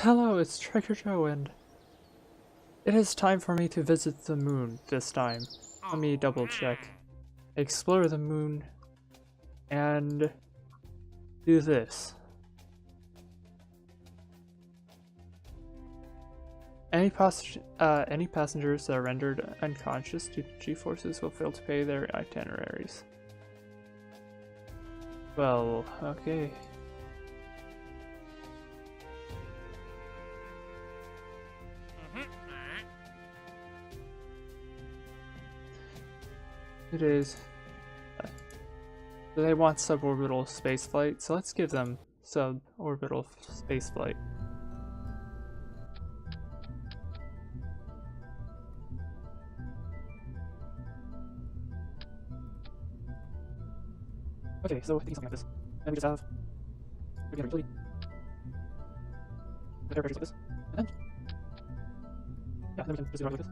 Hello, it's Treasure Joe, and it is time for me to visit the moon this time. Let me double check. Explore the moon and do this. Any passengers that are rendered unconscious due to G-forces will fail to pay their itineraries. Well, okay. It is. They want suborbital spaceflight, so let's give them suborbital spaceflight. Okay, so thinking something like this. Then we just have regular utility. Repair characters like this. And then we can just do it like this.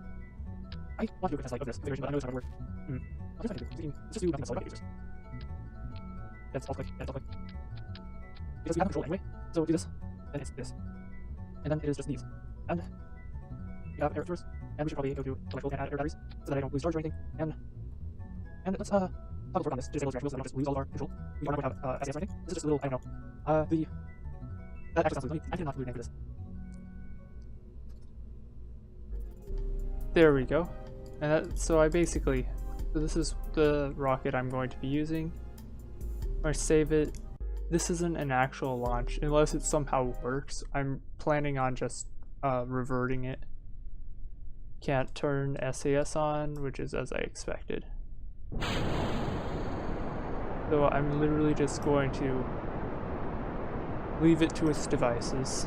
I want to do a quick test like of this configuration, but I know it's not going to work. I'll just do. Let's just do nothing but select users. That's alt click, and alt click. Because we have control anyway, so do this, then it's this. And then it is just these. And we have air first, and we should probably go to electrical and add air batteries, so that I don't lose charge or anything. And let's toggle work on this to disable distraction wheels so that I don't just lose all of our control. We don't have SAS or anything. This is just a little, I don't know. That actually sounds really, I cannot include a name for this. There we go. And so this is the rocket I'm going to be using. I save it. This isn't an actual launch unless it somehow works. I'm planning on just reverting it. Can't turn SAS on, which is as I expected. So I'm literally just going to leave it to its devices.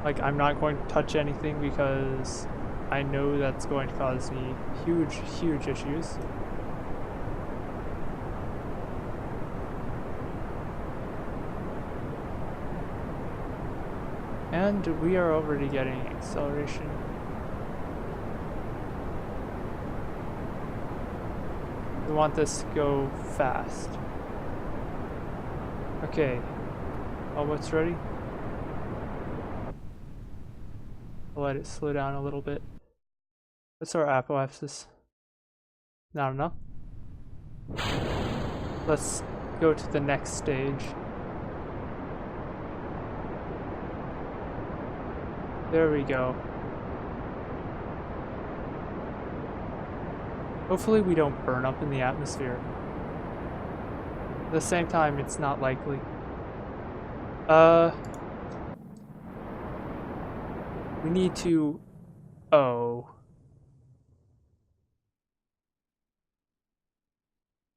Like, I'm not going to touch anything because I know that's going to cause me huge issues. And we are already getting acceleration. We want this to go fast. Okay, almost ready. I'll let it slow down a little bit. What's our apoapsis? Not enough. Let's go to the next stage. There we go. Hopefully we don't burn up in the atmosphere. At the same time, it's not likely. We need to... Oh.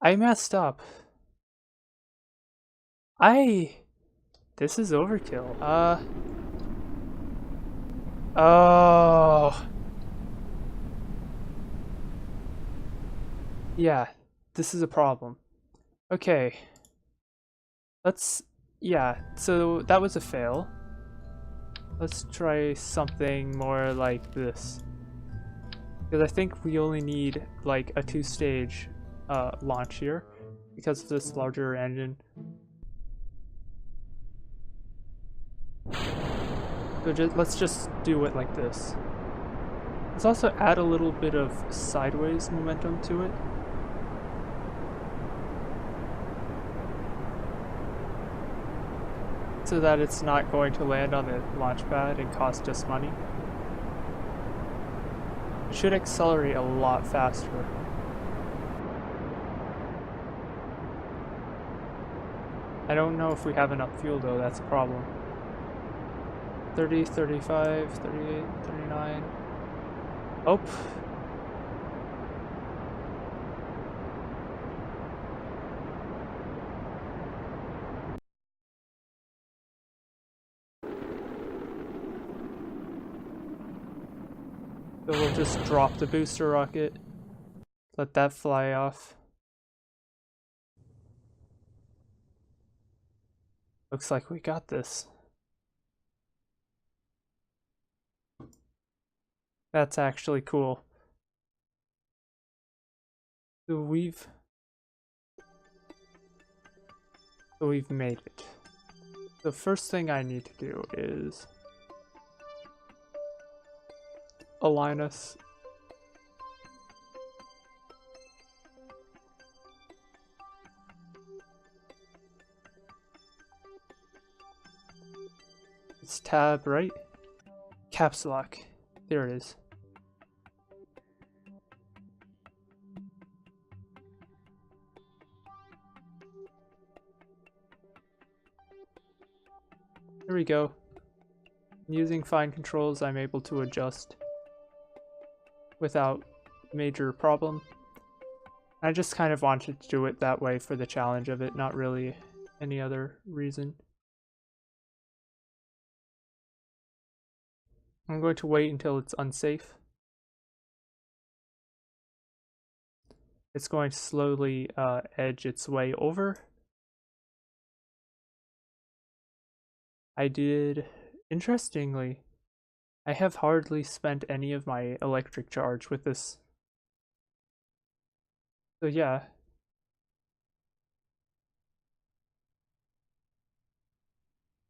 I messed up. This is overkill. Oh. Yeah, this is a problem. Okay. Yeah, so that was a fail. Let's try something more like this. Because I think we only need like a two-stage launch here because of this larger engine. So let's just do it like this. Let's also add a little bit of sideways momentum to it. So that it's not going to land on the launch pad and cost us money. It should accelerate a lot faster. I don't know if we have enough fuel though, that's a problem. 30, 35, 38, 39. Oh. So we'll just drop the booster rocket, let that fly off. Looks like we got this. That's actually cool. So So we've made it. The first thing I need to do is align us. It's tab, right? Caps lock. There it is. There we go. Using fine controls, I'm able to adjust without major problem. I just kind of wanted to do it that way for the challenge of it, not really any other reason. I'm going to wait until it's unsafe. It's going to slowly edge its way over. Interestingly, I have hardly spent any of my electric charge with this. So yeah.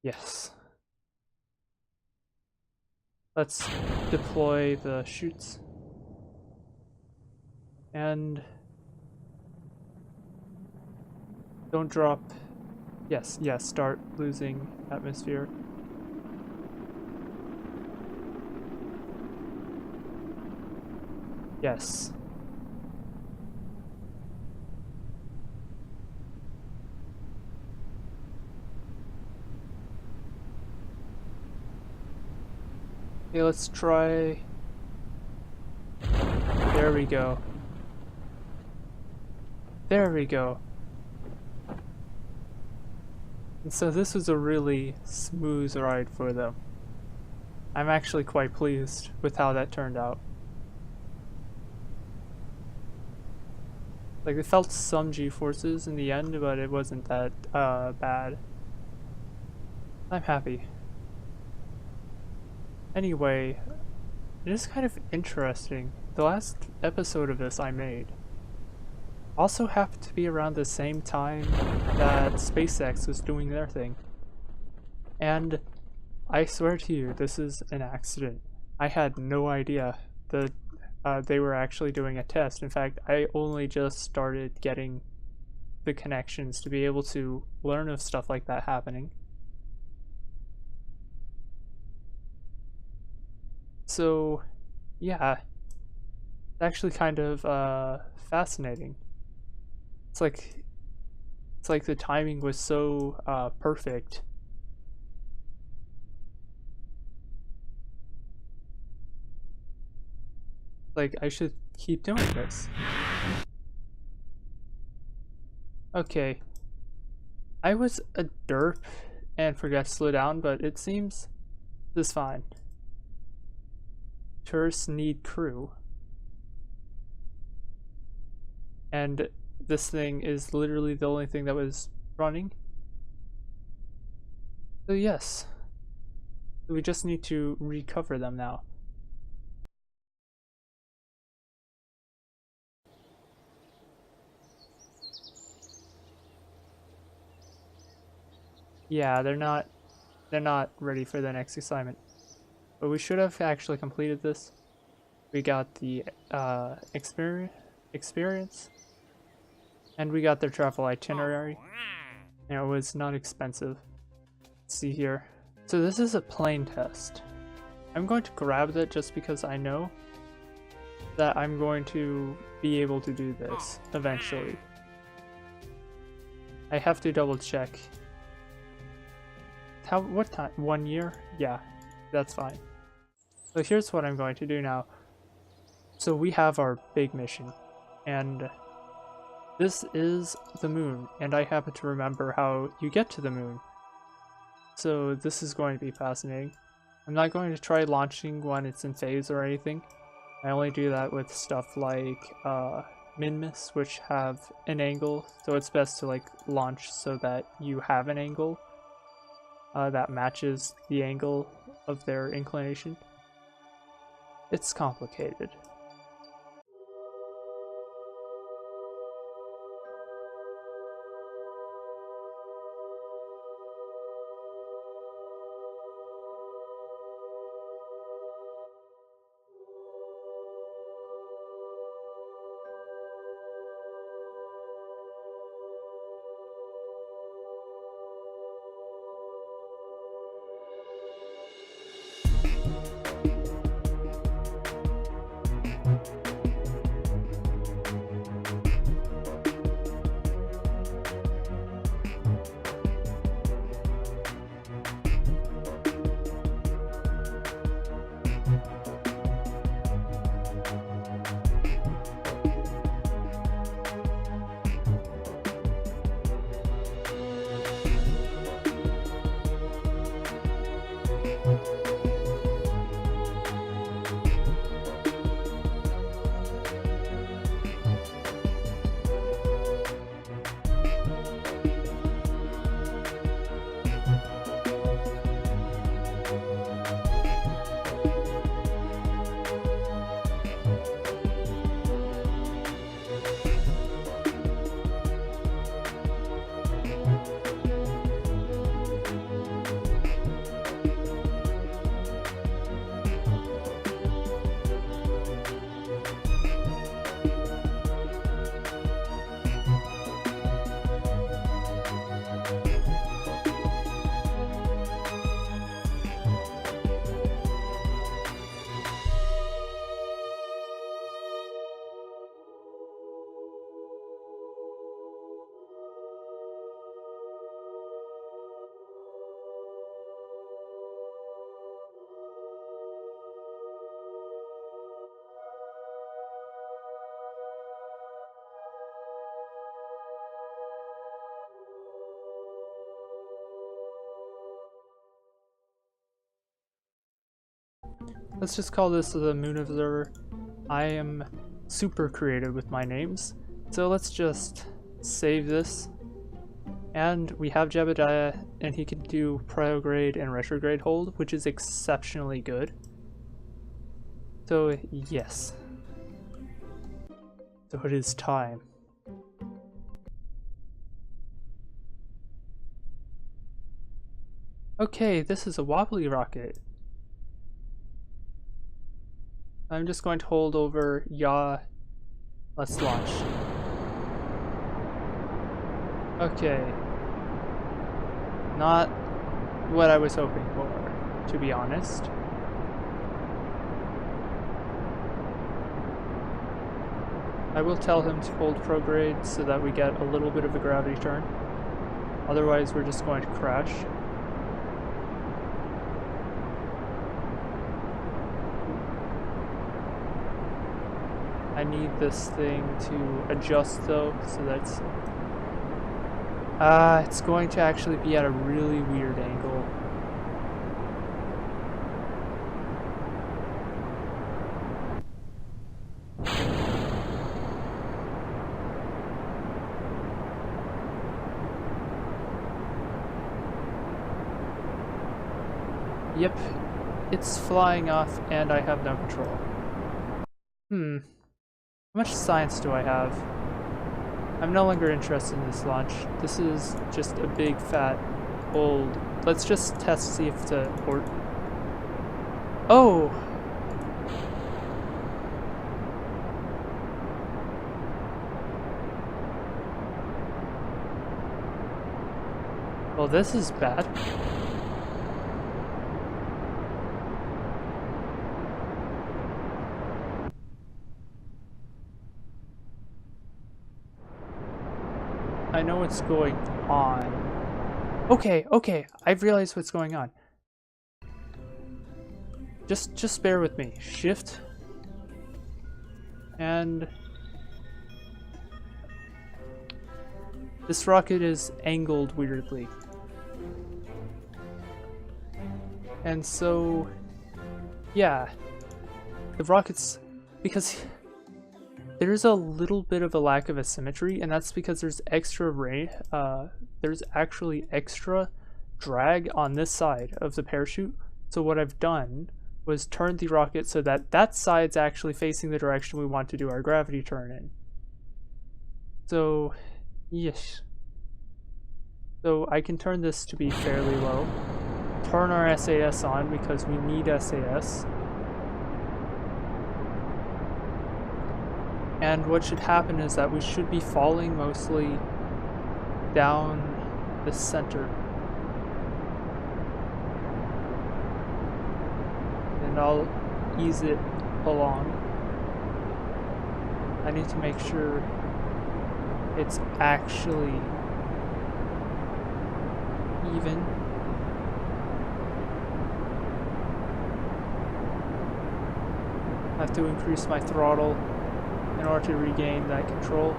Yes. Let's deploy the chutes. And don't drop. Yes, start losing atmosphere. Yes. Okay, let's try. There we go. There we go. And so this was a really smooth ride for them. I'm actually quite pleased with how that turned out. Like, it felt some G-forces in the end, but it wasn't that bad. I'm happy. Anyway, it is kind of interesting. The last episode of this I made also happened to be around the same time that SpaceX was doing their thing. And I swear to you, this is an accident. I had no idea that they were actually doing a test. In fact, I only just started getting the connections to be able to learn of stuff like that happening. So, yeah, it's actually kind of fascinating. It's like the timing was so perfect. Like, I should keep doing this. Okay. I was a derp and forgot to slow down, but it seems this is fine. Tourists need crew. And this thing is literally the only thing that was running. So yes. We just need to recover them now. Yeah, they're not ready for the next assignment. But we should have actually completed this. We got the experience, and we got their travel itinerary. And it was not expensive. Let's see here. So this is a plane test. I'm going to grab that just because I know that I'm going to be able to do this eventually. I have to double check. What time? 1 year? Yeah, that's fine. So here's what I'm going to do now. So we have our big mission, and this is the moon, and I happen to remember how you get to the moon. So this is going to be fascinating. I'm not going to try launching when it's in phase or anything. I only do that with stuff like min-miss, which have an angle, so it's best to like launch so that you have an angle that matches the angle of their inclination. It's complicated. Let's just call this the Moon Observer. I am super creative with my names. So let's just save this. And we have Jebediah, and he can do prograde and retrograde hold, which is exceptionally good. So yes. So it is time. Okay, this is a wobbly rocket. I'm just going to hold over yaw. Let's launch. Okay. Not what I was hoping for, to be honest. I will tell him to hold prograde so that we get a little bit of a gravity turn. Otherwise, we're just going to crash. I need this thing to adjust though, so that's... it's going to actually be at a really weird angle. Yep, it's flying off and I have no control. How much science do I have? I'm no longer interested in this launch. This is just a big fat old... Let's just test see if the port... Oh! Well, this is bad. I know what's going on. Okay, I've realized what's going on. Just bear with me. Shift. And... this rocket is angled weirdly. And so... yeah. The rocket's... because... there's a little bit of a lack of asymmetry, and that's because there's there's actually extra drag on this side of the parachute. So what I've done was turn the rocket so that that side's actually facing the direction we want to do our gravity turn in. So, yes. So I can turn this to be fairly low. Turn our SAS on because we need SAS. And what should happen is that we should be falling mostly down the center. And I'll ease it along. I need to make sure it's actually even. I have to increase my throttle in order to regain that control.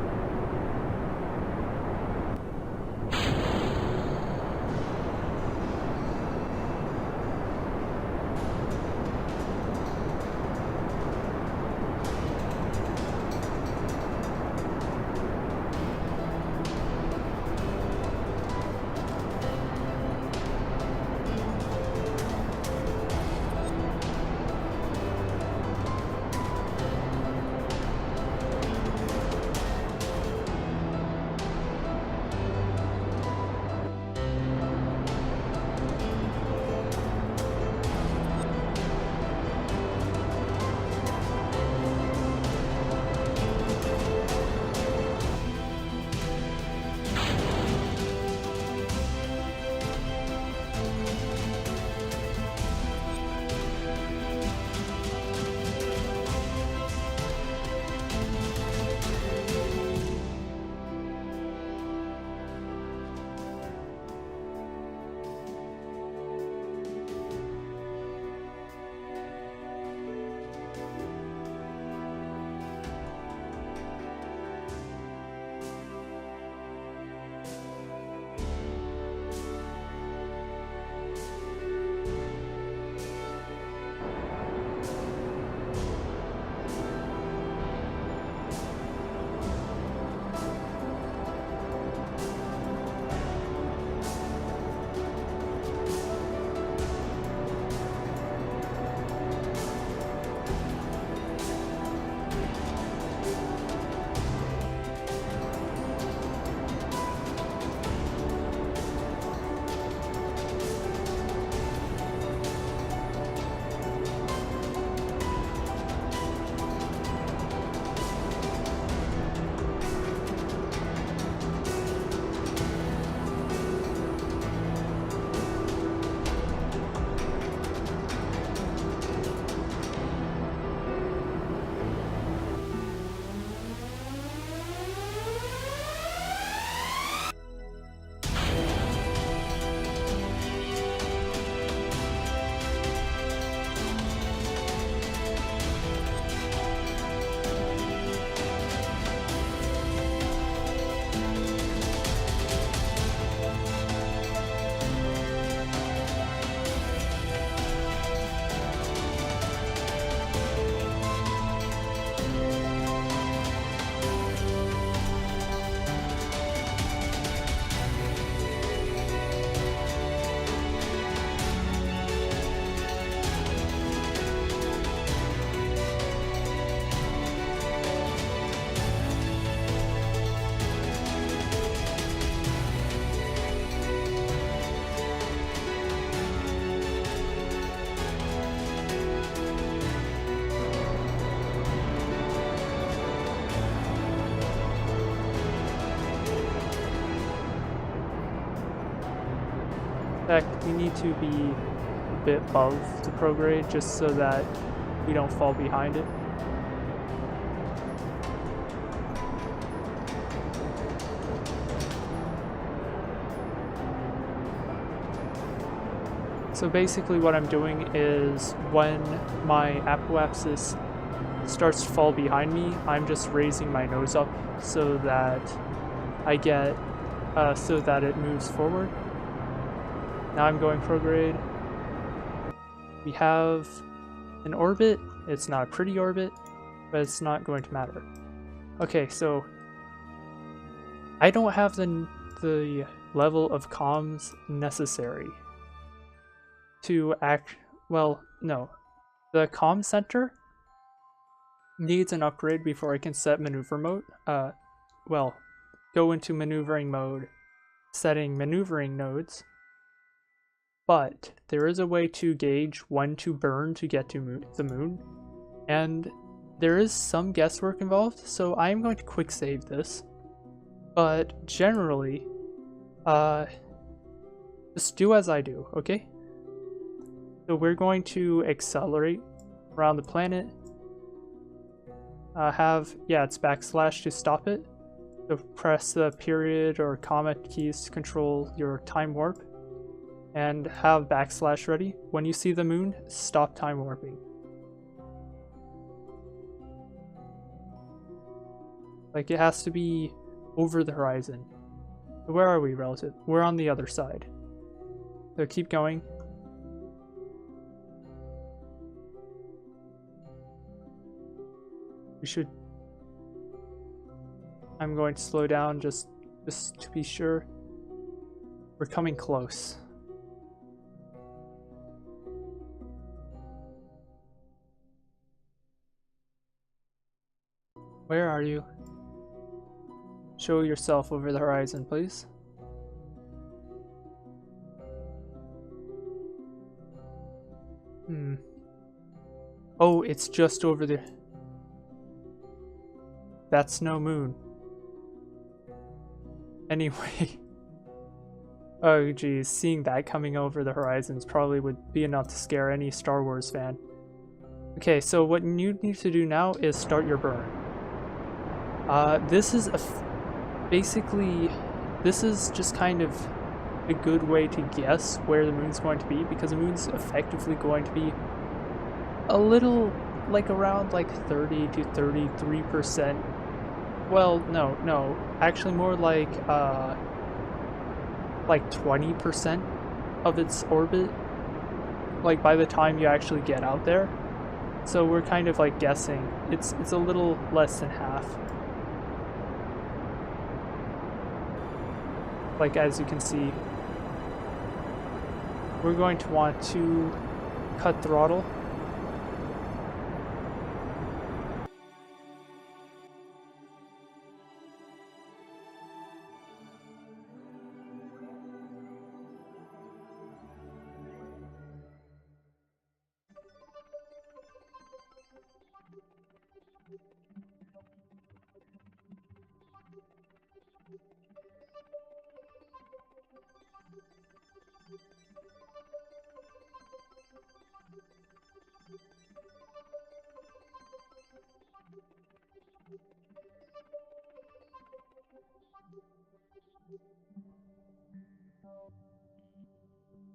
In fact, we need to be a bit above the prograde just so that we don't fall behind it. So basically what I'm doing is when my apoapsis starts to fall behind me, I'm just raising my nose up so that I get, so that it moves forward. Now I'm going prograde. We have an orbit. It's not a pretty orbit, but it's not going to matter. Okay, so I don't have the level of comms necessary to act. Well, no. The comm center needs an upgrade before I can set maneuver mode. Well, go into maneuvering mode, setting maneuvering nodes. But there is a way to gauge when to burn to get to the moon, and there is some guesswork involved, so I am going to quick save this. But generally, just do as I do, okay? So we're going to accelerate around the planet. It's backslash to stop it. So press the period or comma keys to control your time warp. And have backslash ready. When you see the moon, stop time warping. Like, it has to be over the horizon. So where are we, relative? We're on the other side. So keep going. We should... I'm going to slow down just to be sure. We're coming close. Where are you? Show yourself over the horizon, please. Oh, it's just over there. That's no moon. Anyway. Oh geez, seeing that coming over the horizons probably would be enough to scare any Star Wars fan. Okay, so what you need to do now is start your burn. This is basically, this is just kind of a good way to guess where the moon's going to be, because the moon's effectively going to be a little, like around like 30 to 33%. Well, no, actually more like 20% of its orbit, like by the time you actually get out there. So we're kind of like guessing. It's a little less than half. Like, as you can see, we're going to want to cut throttle.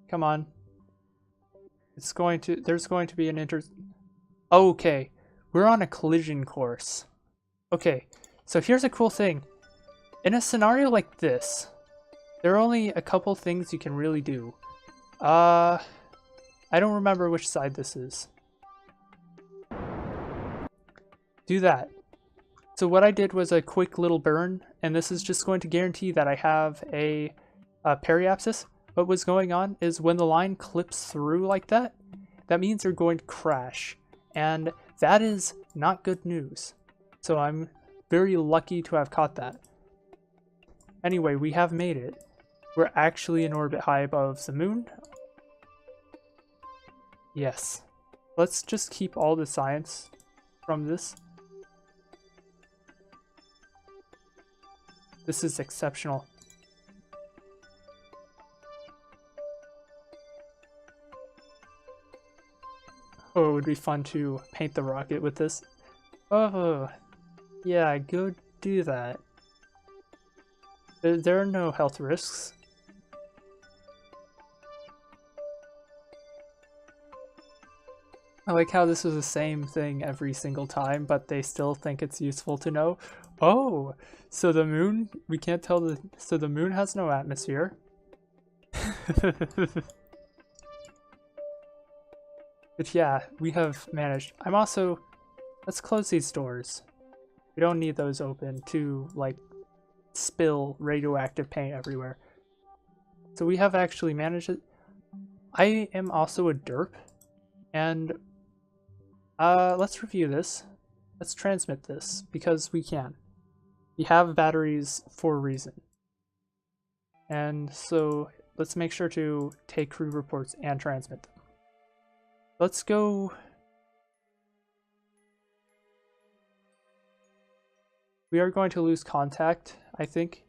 Come on. There's going to be an Okay, we're on a collision course. Okay, so here's a cool thing. In a scenario like this, there are only a couple things you can really do. I don't remember which side this is. Do that. So what I did was a quick little burn, and this is just going to guarantee that I have a periapsis. But what's going on is when the line clips through like that, that means you're going to crash. And that is not good news. So I'm very lucky to have caught that. Anyway, we have made it. We're actually in orbit high above the moon. Yes. Let's just keep all the science from this. This is exceptional. Oh, it would be fun to paint the rocket with this. Oh, yeah, go do that. There are no health risks. I like how this is the same thing every single time, but they still think it's useful to know. Oh, so the moon, we can't tell so the moon has no atmosphere. But yeah, we have managed. Let's close these doors. We don't need those open to, like, spill radioactive paint everywhere. So we have actually managed it. I am also a derp, and let's review this. Let's transmit this, because we can. We have batteries for a reason. And so let's make sure to take crew reports and transmit them. Let's go. We are going to lose contact, I think.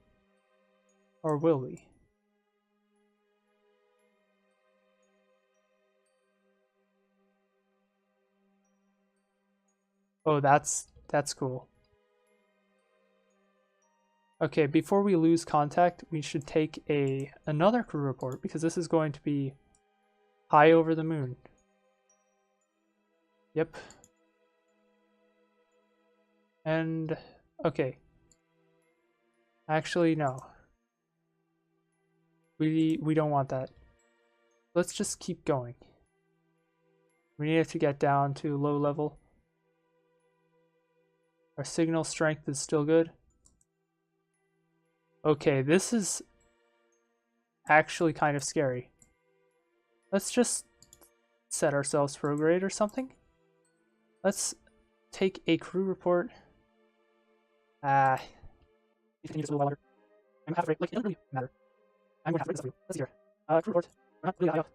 Or will we? Oh, that's cool. Okay, before we lose contact, we should take another crew report, because this is going to be high over the moon. Yep. And okay. Actually, no. We don't want that. Let's just keep going. We need to get down to low level. Our signal strength is still good. Okay, this is actually kind of scary. Let's just set ourselves prograde or something. Let's take a crew report. You continue just a little while longer. I'm half afraid. Like, it doesn't really matter. I'm going to have to break this up for you. Let's see here. Crew report. We're not really high up.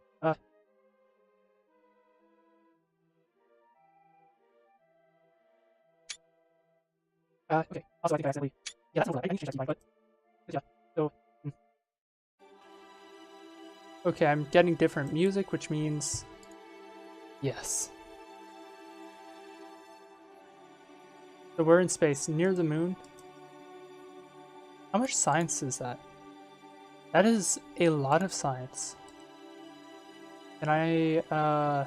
Okay. Also, I think I accidentally. Yeah, that's not I need to change that keybind, but yeah. So. Okay, I'm getting different music, which means yes. So we're in space near the moon. How much science is that? That is a lot of science. Can I,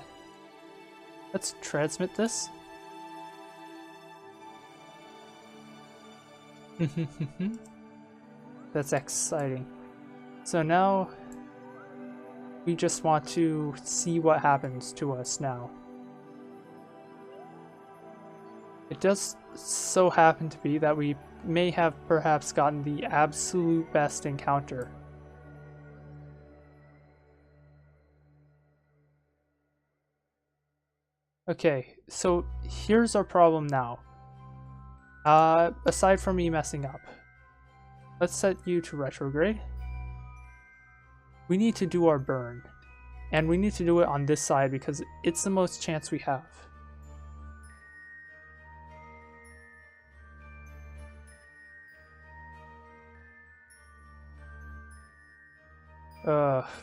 let's transmit this. That's exciting. So now we just want to see what happens to us now. It does so happen to be that we may have perhaps gotten the absolute best encounter. Okay, so here's our problem now. Aside from me messing up, let's set you to retrograde. We need to do our burn, and we need to do it on this side because it's the most chance we have.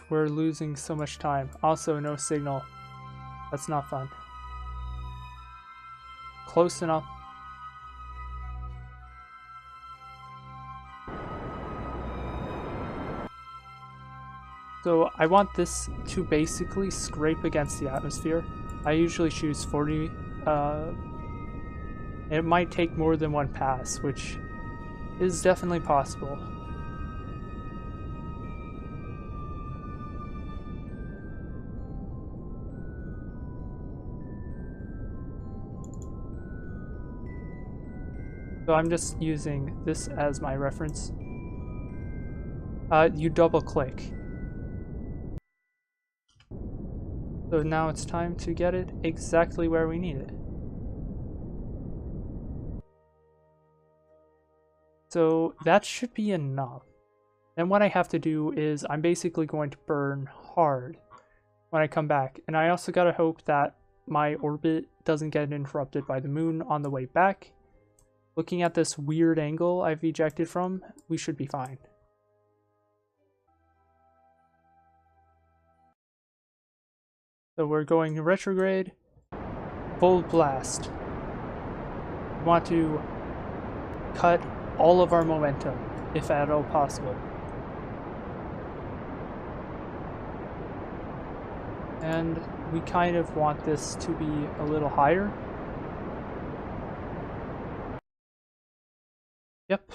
We're losing so much time. Also, no signal. That's not fun. Close enough. So I want this to basically scrape against the atmosphere. I usually choose 40. It might take more than one pass, which is definitely possible. So I'm just using this as my reference. You double click. So now it's time to get it exactly where we need it. So that should be enough. Then what I have to do is I'm basically going to burn hard when I come back. And I also gotta hope that my orbit doesn't get interrupted by the moon on the way back. Looking at this weird angle I've ejected from, we should be fine. So we're going retrograde. full blast. We want to cut all of our momentum, if at all possible. And we kind of want this to be a little higher. Yep.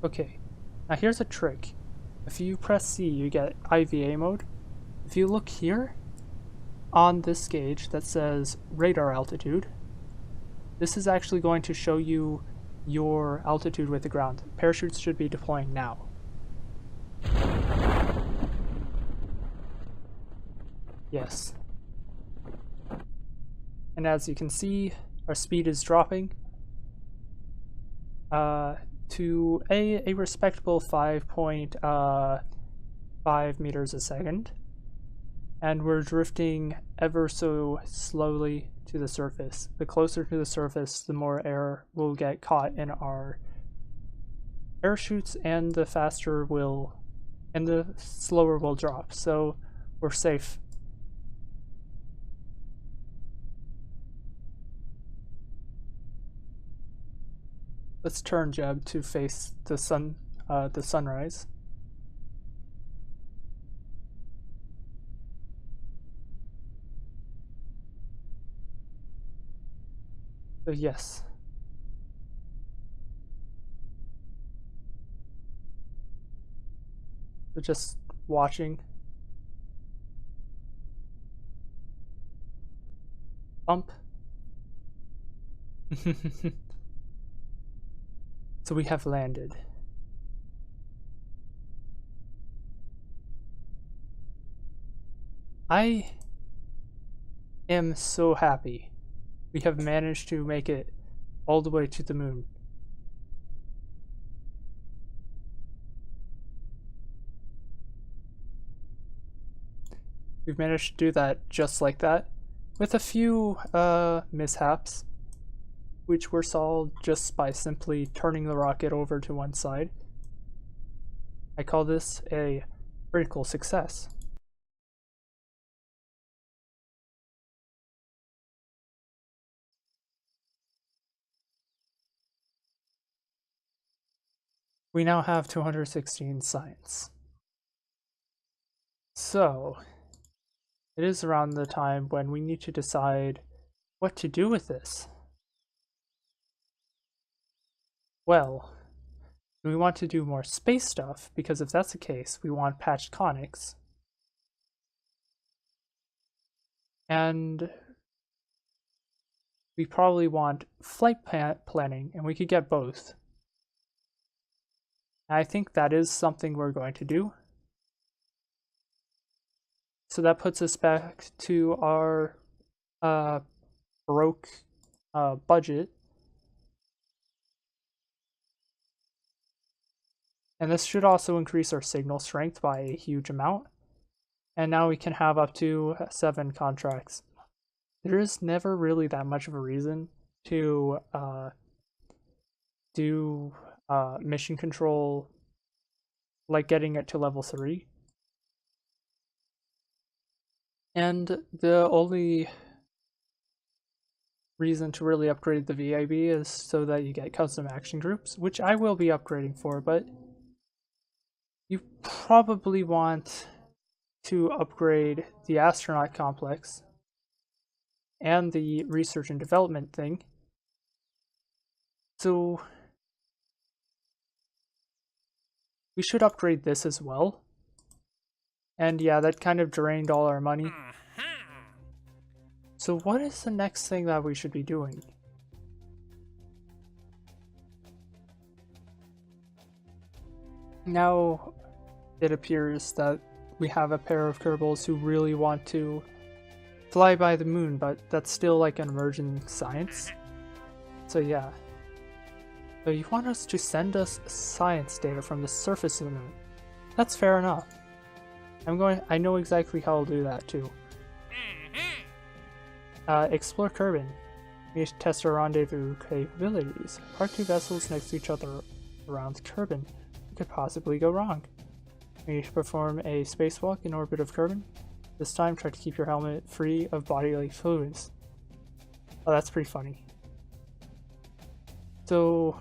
Okay, now here's a trick. If you press C, you get IVA mode. If you look here, on this gauge that says radar altitude, this is actually going to show you your altitude with the ground. Parachutes should be deploying now. Yes. And as you can see, our speed is dropping to a respectable 5.5 meters a second. And we're drifting ever so slowly to the surface. The closer to the surface, the more air will get caught in our parachutes, and the faster will, and the slower will drop. So we're safe. Let's turn Jeb to face the sunrise. So yes. So just watching. Bump. So we have landed. I am so happy. We have managed to make it all the way to the moon. We've managed to do that just like that, with a few mishaps, which were solved just by simply turning the rocket over to one side. I call this a critical success. We now have 216 science. So, it is around the time when we need to decide what to do with this. Well, we want to do more space stuff, because if that's the case, we want patched conics. And we probably want flight planning, and we could get both. I think that is something we're going to do. So that puts us back to our broke budget. And this should also increase our signal strength by a huge amount. And now we can have up to 7 contracts. There is never really that much of a reason to do mission control, like getting it to level 3. And the only reason to really upgrade the VIB is so that you get custom action groups, which I will be upgrading for, but you probably want to upgrade the astronaut complex and the research and development thing. So we should upgrade this as well. And yeah, that kind of drained all our money. So what is the next thing that we should be doing? Now it appears that we have a pair of Kerbals who really want to fly by the moon, but that's still like an emerging science. So yeah. So you want us to send us science data from the surface of the moon. That's fair enough. I know exactly how I'll do that too. Explore Kerbin. We need to test our rendezvous capabilities. Park 2 vessels next to each other around Kerbin. What could possibly go wrong? We need to perform a spacewalk in orbit of Kerbin. This time, try to keep your helmet free of bodily fluids. Oh, that's pretty funny. So...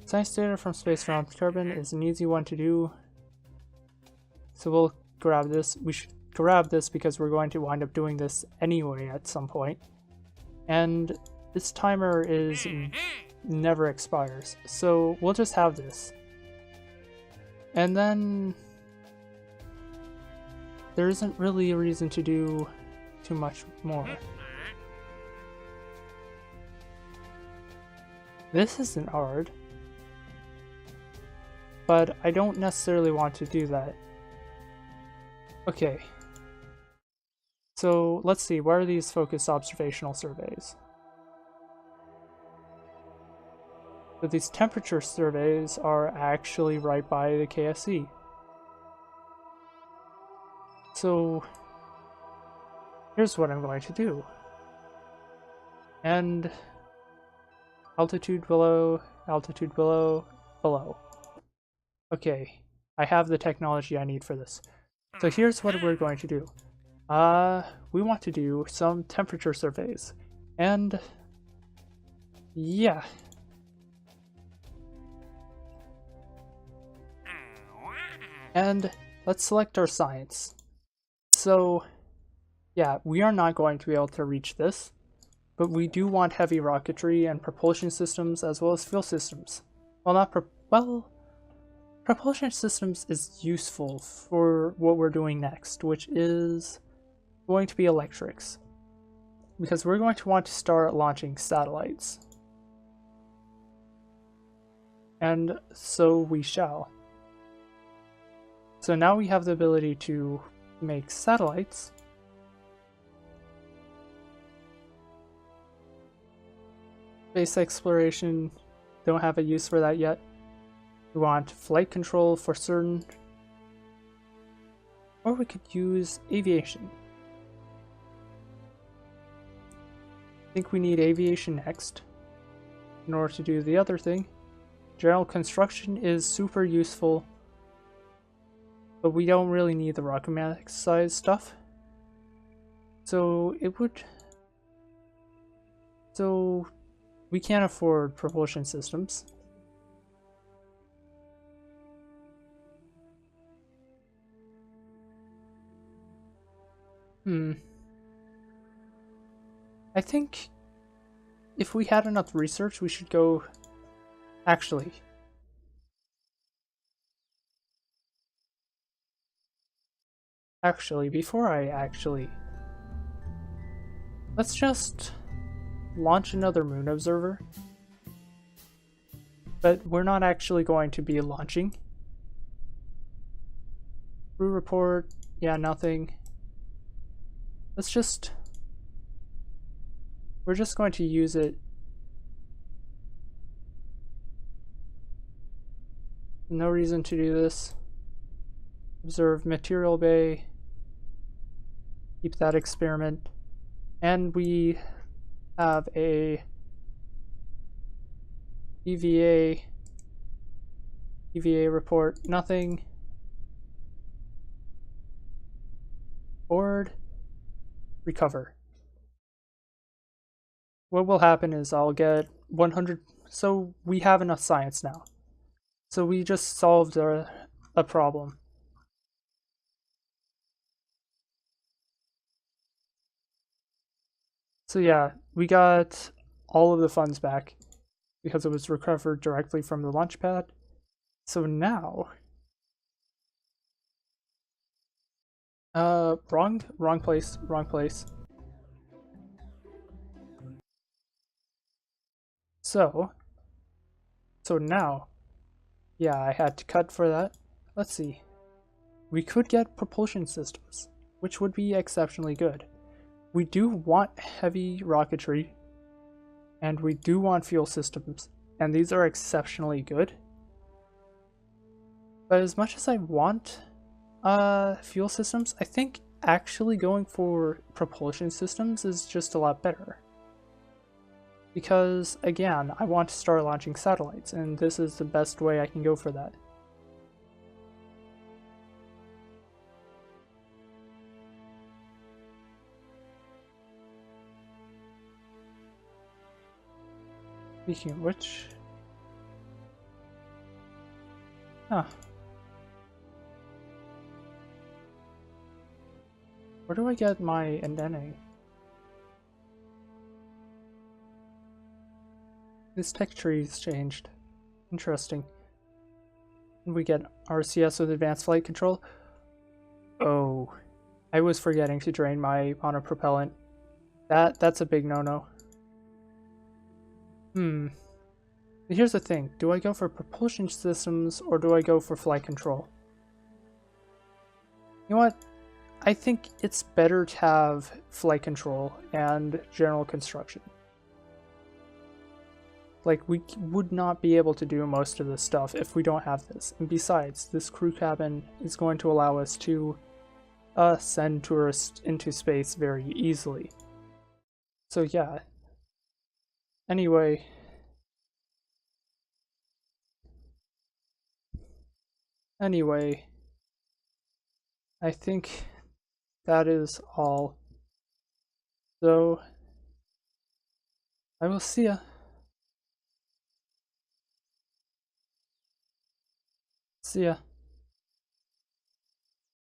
Science data from space around Kerbin is an easy one to do. So we'll grab this. We should grab this because we're going to wind up doing this anyway at some point. and this timer is never expires, so we'll just have this. And then there isn't really a reason to do too much more. This isn't hard, but I don't necessarily want to do that. Okay. So let's see, where are these focused observational surveys? So these temperature surveys are actually right by the KSP. So here's what I'm going to do. And altitude below, below. Okay, I have the technology I need for this. So here's what we're going to do. We want to do some temperature surveys. And yeah. And let's select our science. So yeah, we are not going to be able to reach this, but we do want heavy rocketry and propulsion systems as well as fuel systems. Well, propulsion systems is useful for what we're doing next, which is going to be electrics. Because we're going to want to start launching satellites. And so we shall. So now we have the ability to make satellites. Space exploration, don't have a use for that yet. We want flight control for certain. Or we could use aviation. I think we need aviation next in order to do the other thing. General construction is super useful, but we don't really need the rocket size stuff. So we can't afford propulsion systems. I think if we had enough research, we should go... Actually, before let's just launch another moon observer. But we're not actually going to be launching. Crew report, yeah, nothing. We're just going to use it. No reason to do this. Observe material bay. Keep that experiment. And we have a EVA report, nothing. Board, recover. What will happen is I'll get 100, so we have enough science now. So we just solved a problem. So yeah, we got all of the funds back because it was recovered directly from the launch pad. So now, wrong place. So now, yeah, I had to cut for that. Let's see. We could get propulsion systems, which would be exceptionally good. We do want heavy rocketry, and we do want fuel systems, and these are exceptionally good. But as much as I want fuel systems, I think actually going for propulsion systems is just a lot better. Because, again, I want to start launching satellites, and this is the best way I can go for that. Speaking of which... Huh. Where do I get my antennae? This tech tree's changed. Interesting. We get RCS with advanced flight control. Oh, I was forgetting to drain my monopropellant. That's a big no-no. But here's the thing. Do I go for propulsion systems or do I go for flight control? You know what? I think it's better to have flight control and general construction. Like, we would not be able to do most of this stuff if we don't have this. And besides, this crew cabin is going to allow us to send tourists into space very easily. So yeah. Anyway. I think that is all. So, I will see ya. See ya.